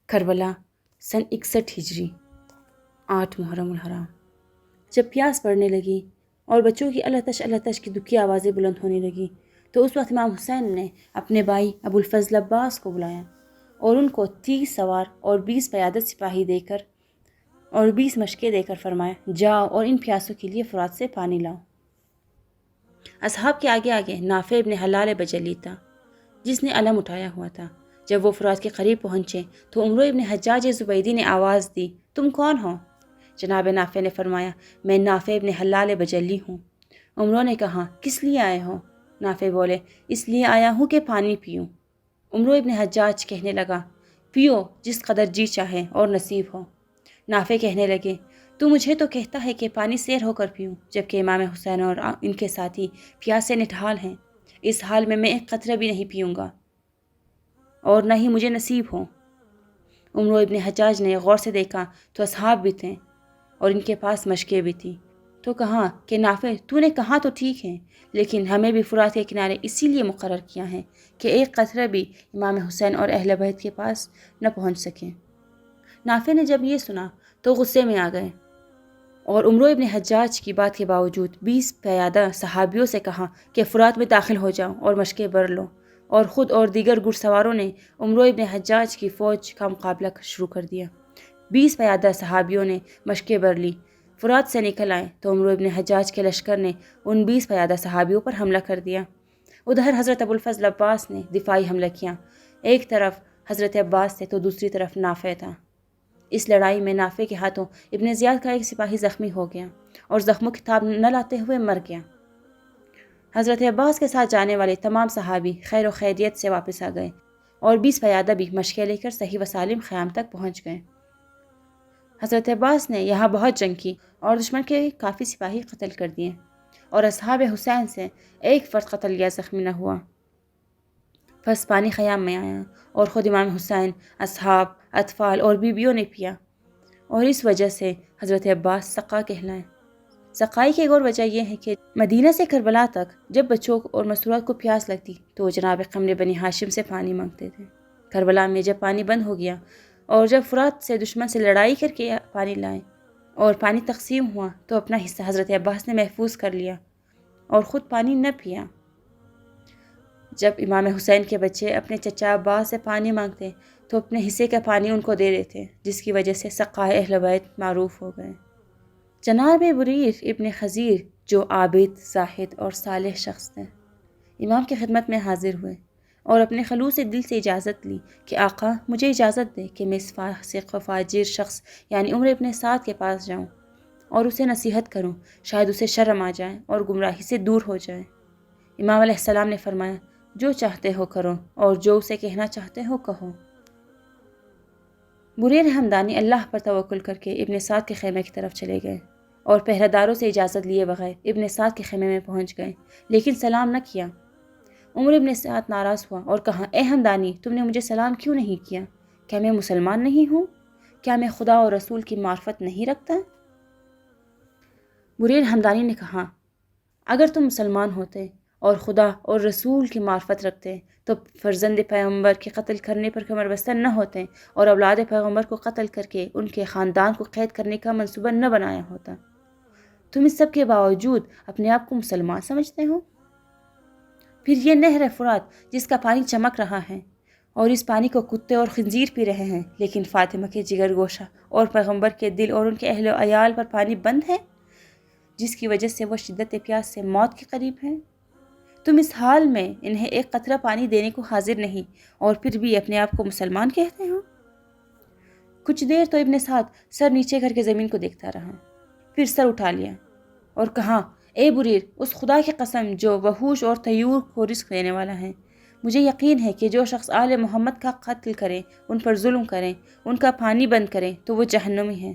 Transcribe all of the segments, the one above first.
کربلا سن 61 ہجری 8 محرم الحرام۔ جب پیاس پڑنے لگی اور بچوں کی اللہ تش کی دکھی آوازیں بلند ہونے لگیں تو اس وقت امام حسین نے اپنے بھائی ابو الفضل عباس کو بلایا اور ان کو 30 سوار اور 20 پیادہ سپاہی دے کر اور 20 مشقیں دے کر فرمایا، جاؤ اور ان پیاسوں کے لیے فرات سے پانی لاؤ۔ اصحاب کے آگے آگے نافع ابن حلال بجلی تھا، جس نے علم اٹھایا ہوا تھا۔ جب وہ فرات کے قریب پہنچے تو عمرو ابن حجاج زبیدی نے آواز دی، تم کون ہو؟ جناب نافع نے فرمایا، میں نافع ابن حلال بجلی ہوں۔ عمرو نے کہا، کس لیے آئے ہو؟ نافع بولے، اس لیے آیا ہوں کہ پانی پیوں۔ عمرو ابن حجاج کہنے لگا، پیو جس قدر جی چاہے اور نصیب ہو۔ نافع کہنے لگے، تو مجھے تو کہتا ہے کہ پانی سیر ہو کر پیوں، جبکہ امام حسین اور ان کے ساتھی پیاسے نٹھال ہیں۔ اس حال میں ایک قطرہ بھی نہیں پیوں گا اور نہ ہی مجھے نصیب ہو۔ عمرو ابن حجاج نے غور سے دیکھا تو اصحاب بھی تھے اور ان کے پاس مشقیں بھی تھیں، تو کہا کہ نافع، تو نے کہا تو ٹھیک ہے، لیکن ہمیں بھی فرات کے کنارے اسی لیے مقرر کیا ہے کہ ایک قطرہ بھی امام حسین اور اہل بیت کے پاس نہ پہنچ سکے۔ نافع نے جب یہ سنا تو غصے میں آ گئے اور عمرو ابن حجاج کی بات کے باوجود 20 پیادہ صحابیوں سے کہا کہ فرات میں داخل ہو جاؤ اور مشقیں بھر لو، اور خود اور دیگر گھڑ سواروں نے عمرو ابن حجاج کی فوج کا مقابلہ شروع کر دیا۔ 20 پیادہ صحابیوں نے مشقیں بھر لی، فرات سے نکل آئے تو عمرو ابن حجاج کے لشکر نے ان 20 پیادہ صحابیوں پر حملہ کر دیا۔ ادھر حضرت ابو الفضل عباس نے دفاعی حملہ کیا، ایک طرف حضرت عباس تھے تو دوسری طرف نافع تھا۔ اس لڑائی میں نافع کے ہاتھوں ابن زیاد کا ایک سپاہی زخمی ہو گیا اور زخموں کی تاب نہ لاتے ہوئے مر گیا۔ حضرت عباس کے ساتھ جانے والے تمام صحابی خیر و خیریت سے واپس آ گئے اور 20 پیادہ بھی مشقیں لے کر صحیح و سالم خیام تک پہنچ گئے۔ حضرت عباس نے یہاں بہت جنگ کی اور دشمن کے کافی سپاہی قتل کر دیے، اور اصحاب حسین سے ایک فرد قتل یا زخمی نہ ہوا۔ بس پانی خیام میں آیا اور خود امام حسین، اصحاب، اطفال اور بیویوں نے پیا، اور اس وجہ سے حضرت عباس سقا کہلائے۔ سقائی کی ایک اور وجہ یہ ہے کہ مدینہ سے کربلا تک جب بچوں اور مسرورات کو پیاس لگتی تو وہ جناب قمر بنی ہاشم سے پانی مانگتے تھے۔ کربلا میں جب پانی بند ہو گیا اور جب فرات سے دشمن سے لڑائی کر کے پانی لائے اور پانی تقسیم ہوا تو اپنا حصہ حضرت عباس نے محفوظ کر لیا اور خود پانی نہ پیا۔ جب امام حسین کے بچے اپنے چچا عباس سے پانی مانگتے تو اپنے حصے کا پانی ان کو دے دیتے، جس کی وجہ سے سقائے اہل بیت معروف ہو گئے۔ جناب بریر ابن خزیر جو عابد، زاہد اور صالح شخص تھے، امام کی خدمت میں حاضر ہوئے اور اپنے خلوص دل سے اجازت لی کہ آقا مجھے اجازت دے کہ میں اس فاسق و فاجر شخص یعنی عمر ابن سعد کے پاس جاؤں اور اسے نصیحت کروں، شاید اسے شرم آ جائے اور گمراہی سے دور ہو جائے۔ امام علیہ السلام نے فرمایا، جو چاہتے ہو کرو اور جو اسے کہنا چاہتے ہو کہو۔ بریر ہمدانی اللہ پر توکل کر کے ابن سعد کے خیمے کی طرف چلے گئے اور پہرہ داروں سے اجازت لیے بغیر ابن سعد کے خیمے میں پہنچ گئے، لیکن سلام نہ کیا۔ عمر ابن سعد ناراض ہوا اور کہا، اے ہمدانی، تم نے مجھے سلام کیوں نہیں کیا؟ کیا میں مسلمان نہیں ہوں؟ کیا میں خدا اور رسول کی معرفت نہیں رکھتا؟ بریر ہمدانی نے کہا، اگر تم مسلمان ہوتے اور خدا اور رسول کی معرفت رکھتے تو فرزند پیغمبر کے قتل کرنے پر کمر بستہ نہ ہوتے اور اولاد پیغمبر کو قتل کر کے ان کے خاندان کو قید کرنے کا منصوبہ نہ بنایا ہوتا۔ تم اس سب کے باوجود اپنے آپ کو مسلمان سمجھتے ہو؟ پھر یہ نہر فرات جس کا پانی چمک رہا ہے اور اس پانی کو کتے اور خنزیر پی رہے ہیں، لیکن فاطمہ کے جگر گوشہ اور پیغمبر کے دل اور ان کے اہل و عیال پر پانی بند ہے، جس کی وجہ سے وہ شدت پیاس سے موت کے قریب ہیں۔ تم اس حال میں انہیں ایک قطرہ پانی دینے کو حاضر نہیں اور پھر بھی اپنے آپ کو مسلمان کہتے ہو۔ کچھ دیر تو ابن سعد سر نیچے کر کے زمین کو دیکھتا رہا، پھر سر اٹھا لیا اور کہا، اے بریر، اس خدا کی قسم جو وحوش اور طیور کو رزق دینے والا ہے، مجھے یقین ہے کہ جو شخص آل محمد کا قتل کرے، ان پر ظلم کرے، ان کا پانی بند کرے تو وہ جہنمی ہے،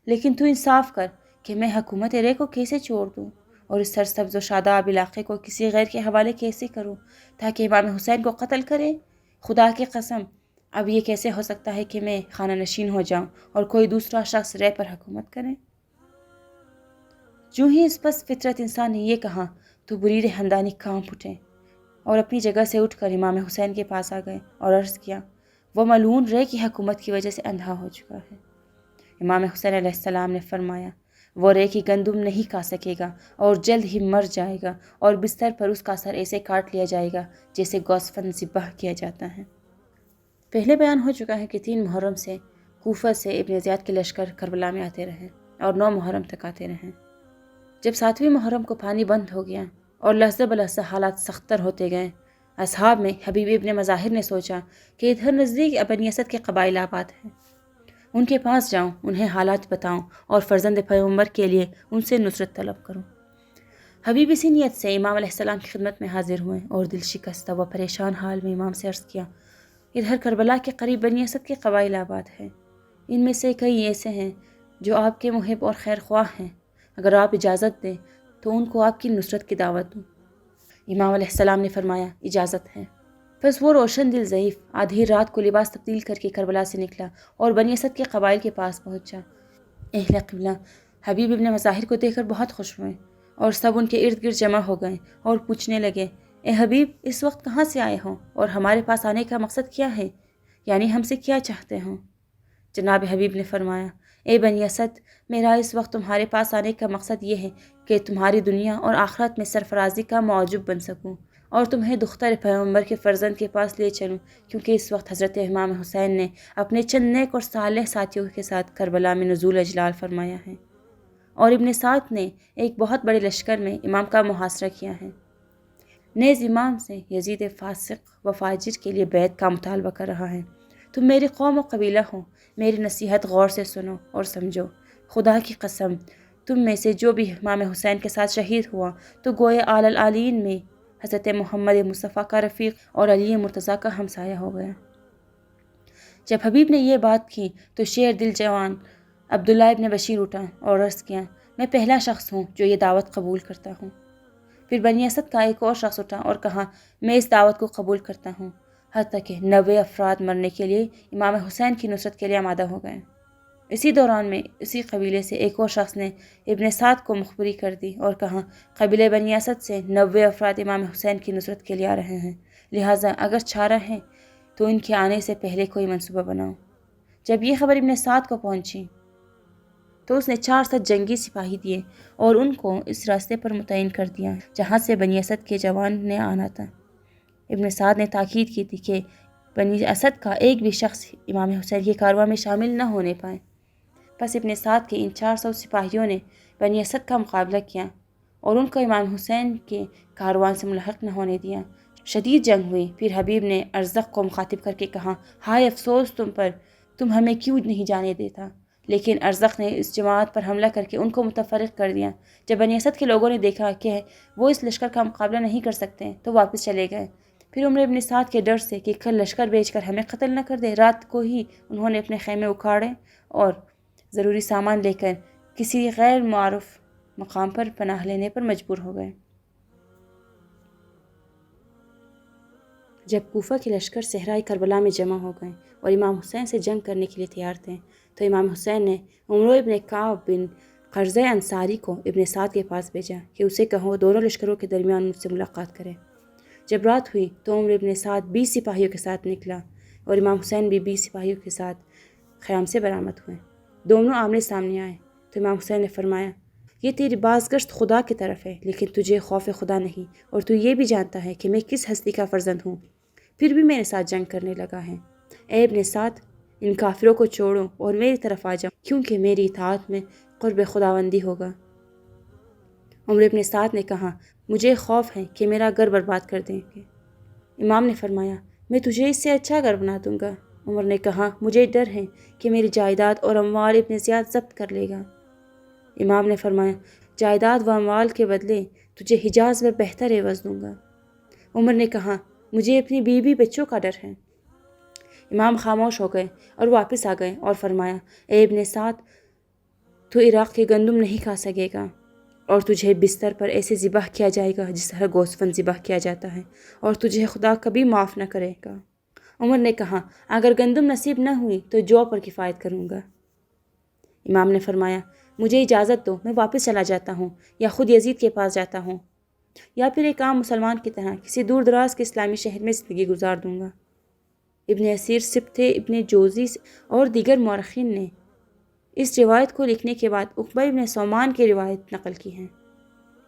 لیکن تو انصاف کر کہ میں حکومت رے کو کیسے چھوڑ دوں اور اس سرسبز و شاداب علاقے کو کسی غیر کے حوالے کیسے کروں تاکہ امام حسین کو قتل کرے؟ خدا کی قسم، اب یہ کیسے ہو سکتا ہے کہ میں خانہ نشین ہو جاؤں اور کوئی دوسرا شخص رے پر حکومت کرے؟ جو ہی اس پس فطرت انسان نے یہ کہا تو بریر ہمدانی کانپ اٹھے اور اپنی جگہ سے اٹھ کر امام حسین کے پاس آ گئے اور عرض کیا، وہ ملعون رے کی حکومت کی وجہ سے اندھا ہو چکا ہے۔ امام حسین علیہ السلام نے فرمایا، وہ رے کی گندم نہیں کھا سکے گا اور جلد ہی مر جائے گا اور بستر پر اس کا سر ایسے کاٹ لیا جائے گا جیسے گوسفند ذبح کیا جاتا ہے۔ پہلے بیان ہو چکا ہے کہ 3 محرم سے کوفہ سے ابن زیاد کے لشکر کربلا میں آتے رہے اور 9 محرم تک آتے رہے۔ جب 7ویں محرم کو پانی بند ہو گیا اور لحظہ بلحظہ حالات سختر ہوتے گئے، اصحاب میں حبیب ابن مظاہر نے سوچا کہ ادھر نزدیک بنی اسد کے قبائل آباد ہیں، ان کے پاس جاؤں، انہیں حالات بتاؤں اور فرزند پیغمبر کے لیے ان سے نصرت طلب کروں۔ حبیب اسی نیت سے امام علیہ السلام کی خدمت میں حاضر ہوئے اور دل شکستہ و پریشان حال میں امام سے عرض کیا، ادھر کربلا کے قریب بنی اسد کے قبائل آباد ہیں، ان میں سے کئی ایسے ہیں جو آپ کے محب اور خیر خواہ ہیں، اگر آپ اجازت دیں تو ان کو آپ کی نصرت کی دعوت دوں۔ امام علیہ السلام نے فرمایا، اجازت ہے۔ پس وہ روشن دل ضعیف آدھی رات کو لباس تبدیل کر کے کربلا سے نکلا اور بنی اسد کے قبائل کے پاس پہنچا۔ اہل قبلہ حبیب ابن مظاہر کو دیکھ کر بہت خوش ہوئے اور سب ان کے ارد گرد جمع ہو گئے اور پوچھنے لگے، اے حبیب، اس وقت کہاں سے آئے ہوں اور ہمارے پاس آنے کا مقصد کیا ہے، یعنی ہم سے کیا چاہتے ہوں؟ جناب حبیب نے فرمایا، اے بنی اسد، میرا اس وقت تمہارے پاس آنے کا مقصد یہ ہے کہ تمہاری دنیا اور آخرت میں سرفرازی کا موجب بن سکوں اور تمہیں دختر پیغمبر کے فرزند کے پاس لے چلوں، کیونکہ اس وقت حضرت امام حسین نے اپنے چند نیک اور صالح ساتھیوں کے ساتھ کربلا میں نزول اجلال فرمایا ہے اور ابن سعد نے ایک بہت بڑے لشکر میں امام کا محاصرہ کیا ہے۔ نیز امام سے یزید فاسق و فاجر کے لیے بیعت کا مطالبہ کر رہا ہے۔ تم میری قوم و قبیلہ ہو، میری نصیحت غور سے سنو اور سمجھو۔ خدا کی قسم، تم میں سے جو بھی امام حسین کے ساتھ شہید ہوا تو گویا اعلی العالین میں حضرت محمد مصطفیٰ کا رفیق اور علی مرتضیٰ کا ہمسایہ ہو گیا۔ جب حبیب نے یہ بات کی تو شیر دل جوان عبداللہ ابن بشیر اٹھا اور عرض کیا، میں پہلا شخص ہوں جو یہ دعوت قبول کرتا ہوں۔ پھر بنی اسد کا ایک اور شخص اٹھا اور کہا، میں اس دعوت کو قبول کرتا ہوں، حتیٰ کہ 90 افراد مرنے کے لیے امام حسین کی نصرت کے لیے آمادہ ہو گئے۔ اسی دوران میں اسی قبیلے سے ایک اور شخص نے ابن سعد کو مخبری کر دی اور کہا، قبیلے بنی اسد سے 90 افراد امام حسین کی نصرت کے لیے آ رہے ہیں، لہٰذا اگر چارہ ہیں تو ان کے آنے سے پہلے کوئی منصوبہ بناؤ۔ جب یہ خبر ابن سعد کو پہنچی تو اس نے 400 جنگی سپاہی دیے اور ان کو اس راستے پر متعین کر دیا جہاں سے بنی اسد کے جوان نے آنا تھا۔ ابن سعد نے تاکید کی تھی کہ بنی اسد کا ایک بھی شخص امام حسین کے کارواں میں شامل نہ ہونے پائے۔ پس ابن سعد کے ان 400 سپاہیوں نے بنی اسد کا مقابلہ کیا اور ان کو امام حسین کے کاروان سے ملحق نہ ہونے دیا۔ شدید جنگ ہوئی۔ پھر حبیب نے ارزق کو مخاطب کر کے کہا، ہائے افسوس تم پر، تم ہمیں کیوں نہیں جانے دیتا؟ لیکن ارزق نے اس جماعت پر حملہ کر کے ان کو متفرق کر دیا۔ جب بنی اسد کے لوگوں نے دیکھا کہ وہ اس لشکر کا مقابلہ نہیں کر سکتے تو واپس چلے گئے۔ پھر عمر ابن سعد کے ڈر سے کہ کل لشکر بیچ کر ہمیں قتل نہ کر دے، رات کو ہی انہوں نے اپنے خیمے اکھاڑے اور ضروری سامان لے کر کسی غیر معروف مقام پر پناہ لینے پر مجبور ہو گئے۔ جب کوفہ کے لشکر صحرائے کربلا میں جمع ہو گئے اور امام حسین سے جنگ کرنے کے لیے تیار تھے تو امام حسین نے عمرو ابن کعب بن قرظہ انصاری کو ابن سعد کے پاس بھیجا کہ اسے کہو دونوں لشکروں کے درمیان مجھ سے ملاقات کرے۔ جب رات ہوئی تو عمرو ابن سعد 20 سپاہیوں کے ساتھ نکلا اور امام حسین بھی 20 سپاہیوں کے ساتھ خیام سے برآمد ہوئے۔ دونوں آمنے سامنے آئے تو امام حسین نے فرمایا، یہ تیری بازگشت خدا کی طرف ہے، لیکن تجھے خوف خدا نہیں اور تو یہ بھی جانتا ہے کہ میں کس ہستی کا فرزند ہوں، پھر بھی میرے ساتھ جنگ کرنے لگا ہے۔ اے ابن سعد، ان کافروں کو چھوڑو اور میری طرف آ جاؤ، کیونکہ میری اطاعت میں قرب خداوندی ہوگا۔ عمر ابن سعد نے کہا، مجھے خوف ہے کہ میرا گھر برباد کر دیں گے۔ امام نے فرمایا، میں تجھے اس سے اچھا گھر بنا دوں گا۔ عمر نے کہا، مجھے ڈر ہے کہ میری جائیداد اور اموال ابن زیاد ضبط کر لے گا۔ امام نے فرمایا، جائیداد و اموال کے بدلے تجھے حجاز میں بہتر عوض دوں گا۔ عمر نے کہا، مجھے اپنی بیوی بچوں کا ڈر ہے۔ امام خاموش ہو گئے اور واپس آ گئے اور فرمایا، اے ابن سعد، تو عراق کے گندم نہیں کھا سکے گا اور تجھے بستر پر ایسے ذبح کیا جائے گا جس طرح گوسفند ذبح کیا جاتا ہے، اور تجھے خدا کبھی معاف نہ کرے گا۔ عمر نے کہا، اگر گندم نصیب نہ ہوئی تو جو پر کفایت کروں گا۔ امام نے فرمایا، مجھے اجازت دو، میں واپس چلا جاتا ہوں یا خود یزید کے پاس جاتا ہوں، یا پھر ایک عام مسلمان کی طرح کسی دور دراز کے اسلامی شہر میں زندگی گزار دوں گا۔ ابن اسیر، سبط ابن جوزی اور دیگر مورخین نے اس روایت کو لکھنے کے بعد عقبہ ابن سومان کی روایت نقل کی ہے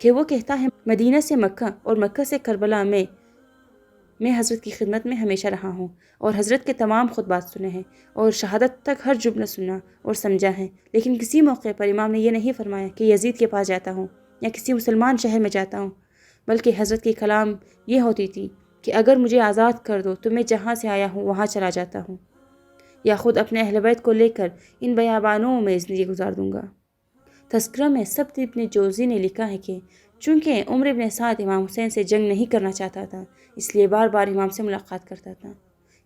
کہ وہ کہتا ہے مدینہ سے مکہ اور مکہ سے کربلا میں حضرت کی خدمت میں ہمیشہ رہا ہوں اور حضرت کے تمام خطبات سنے ہیں اور شہادت تک ہر جملہ سنا اور سمجھا ہے، لیکن کسی موقع پر امام نے یہ نہیں فرمایا کہ یزید کے پاس جاتا ہوں یا کسی مسلمان شہر میں جاتا ہوں، بلکہ حضرت کی کلام یہ ہوتی تھی کہ اگر مجھے آزاد کر دو تو میں جہاں سے آیا ہوں وہاں چلا جاتا ہوں، یا خود اپنے اہل بیت کو لے کر ان بیابانوں میں زندگی گزار دوں گا۔ تذکرہ میں سبط ابن جوزی نے لکھا ہے کہ چونکہ عمر ابن سعد امام حسین سے جنگ نہیں کرنا چاہتا تھا، اس لیے بار بار امام سے ملاقات کرتا تھا۔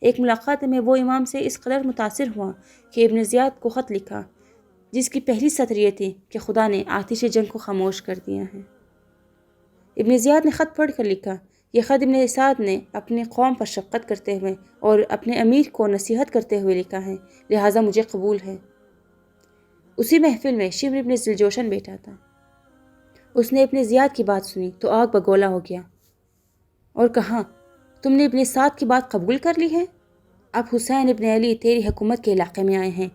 ایک ملاقات میں وہ امام سے اس قدر متاثر ہوا کہ ابن زیاد کو خط لکھا، جس کی پہلی سطر یہ تھی کہ خدا نے آتش جنگ کو خاموش کر دیا ہے۔ ابن زیاد نے خط پڑھ کر لکھا، یہ خط ابن سعد نے اپنی قوم پر شفقت کرتے ہوئے اور اپنے امیر کو نصیحت کرتے ہوئے لکھا ہے، لہٰذا مجھے قبول ہے۔ اسی محفل میں شمر ابن ذوالجوشن بیٹھا تھا۔ اس نے ابن زیاد کی بات سنی تو آگ بگولا ہو گیا اور کہا، تم نے ابن سعد کی بات قبول کر لی ہے؟ اب حسین ابن علی تیری حکومت کے علاقے میں آئے ہیں،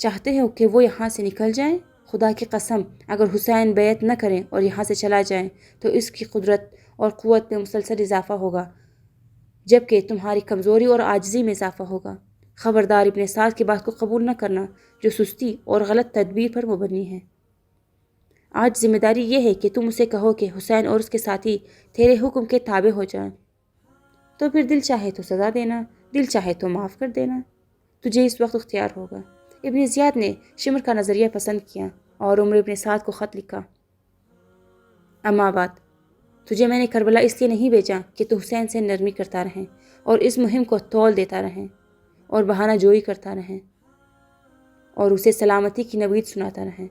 چاہتے ہو کہ وہ یہاں سے نکل جائیں؟ خدا کی قسم، اگر حسین بیعت نہ کریں اور یہاں سے چلا جائیں تو اس کی قدرت اور قوت میں مسلسل اضافہ ہوگا، جبکہ تمہاری کمزوری اور عاجزی میں اضافہ ہوگا۔ خبردار ابن سعد کی بات کو قبول نہ کرنا جو سستی اور غلط تدبیر پر مبنی ہے۔ آج ذمہ داری یہ ہے کہ تم اسے کہو کہ حسین اور اس کے ساتھی تیرے حکم کے تابع ہو جائیں، تو پھر دل چاہے تو سزا دینا، دل چاہے تو معاف کر دینا، تجھے اس وقت اختیار ہوگا۔ ابن زیاد نے شمر کا نظریہ پسند کیا اور عمر ابن سعد کو خط لکھا، اما بعد، تجھے میں نے کربلا اس لیے نہیں بھیجا کہ تو حسین سے نرمی کرتا رہیں اور اس مہم کو تول دیتا رہیں اور بہانہ جوئی کرتا رہیں اور اسے سلامتی کی نوید سناتا رہیں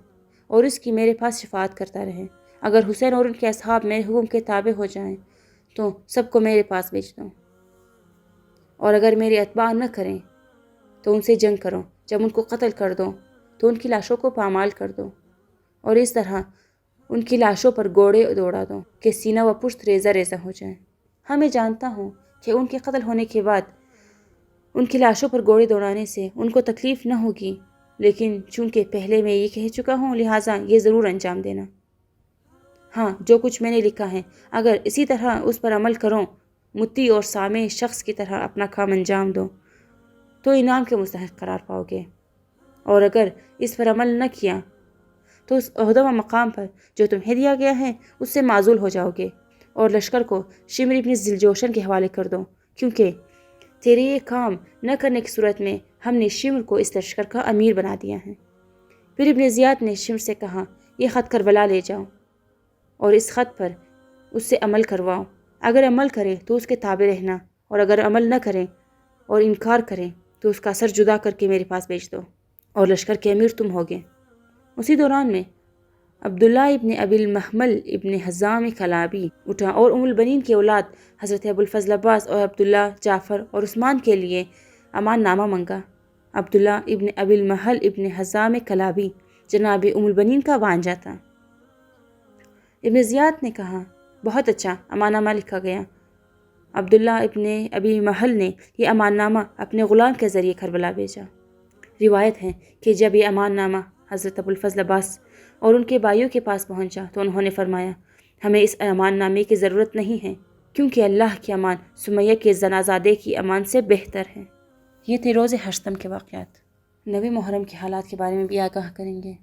اور اس کی میرے پاس شفاعت کرتا رہیں۔ اگر حسین اور ان کے اصحاب میرے حکم کے تابع ہو جائیں تو سب کو میرے پاس بھیج دو، اور اگر میرے اتباع نہ کریں تو ان سے جنگ کرو، جب ان کو قتل کر دو تو ان کی لاشوں کو پامال کر دو اور اس طرح ان کی لاشوں پر گوڑے دوڑا دو کہ سینہ و پشت ریزہ ریزہ ہو جائیں۔ ہاں، میں جانتا ہوں کہ ان کے قتل ہونے کے بعد ان کی لاشوں پر گوڑے دوڑانے سے ان کو تکلیف نہ ہوگی، لیکن چونکہ پہلے میں یہ کہہ چکا ہوں لہٰذا یہ ضرور انجام دینا۔ ہاں، جو کچھ میں نے لکھا ہے اگر اسی طرح اس پر عمل کرو، مطیع اور سامع شخص کی طرح اپنا کام انجام دو تو انعام کے مستحق قرار پاؤ گے، اور اگر اس پر عمل نہ کیا تو اس عہدہ و مقام پر جو تمہیں دیا گیا ہے اس سے معزول ہو جاؤ گے، اور لشکر کو شمر ابن ذوالجوشن کے حوالے کر دو، کیونکہ تیرے یہ کام نہ کرنے کی صورت میں ہم نے شمر کو اس لشکر کا امیر بنا دیا ہے۔ پھر ابن زیاد نے شمر سے کہا، یہ خط کربلا لے جاؤ اور اس خط پر اس سے عمل کرواؤ، اگر عمل کرے تو اس کے تابع رہنا، اور اگر عمل نہ کریں اور انکار کریں تو اس کا سر جدا کر کے میرے پاس بھیج دو، اور لشکر کے امیر تم ہوگے۔ اسی دوران میں عبداللہ ابن ابی المحمل ابن حزام کلابی اٹھا اور ام البنین کی اولاد حضرت ابو الفضل عباس اور عبداللہ، جعفر اور عثمان کے لیے امان نامہ مانگا۔ عبداللہ ابن ابی المحل ابن حزام کلابی جناب ام البنین کا بھانجا تھا۔ ابن زیاد نے کہا، بہت اچھا، امان نامہ لکھا گیا۔ عبداللہ ابن ابی محل نے یہ امان نامہ اپنے غلام کے ذریعے کربلا بھیجا۔ روایت ہے کہ جب یہ امان نامہ حضرت ابو الفضل عباس اور ان کے بھائیوں کے پاس پہنچا تو انہوں نے فرمایا، ہمیں اس امان نامے کی ضرورت نہیں ہے، کیونکہ اللہ کی امان سمیہ کے زنازادے کی امان سے بہتر ہے۔ یہ تھے روز ہشتم کے واقعات۔ 9 محرم کے حالات کے بارے میں بھی آگاہ کریں گے۔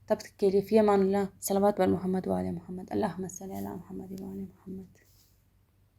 تب تک کے لیے فی امان اللہ، صلوات بر محمد و آل محمد، اللہم صلی علی محمد و آل محمد۔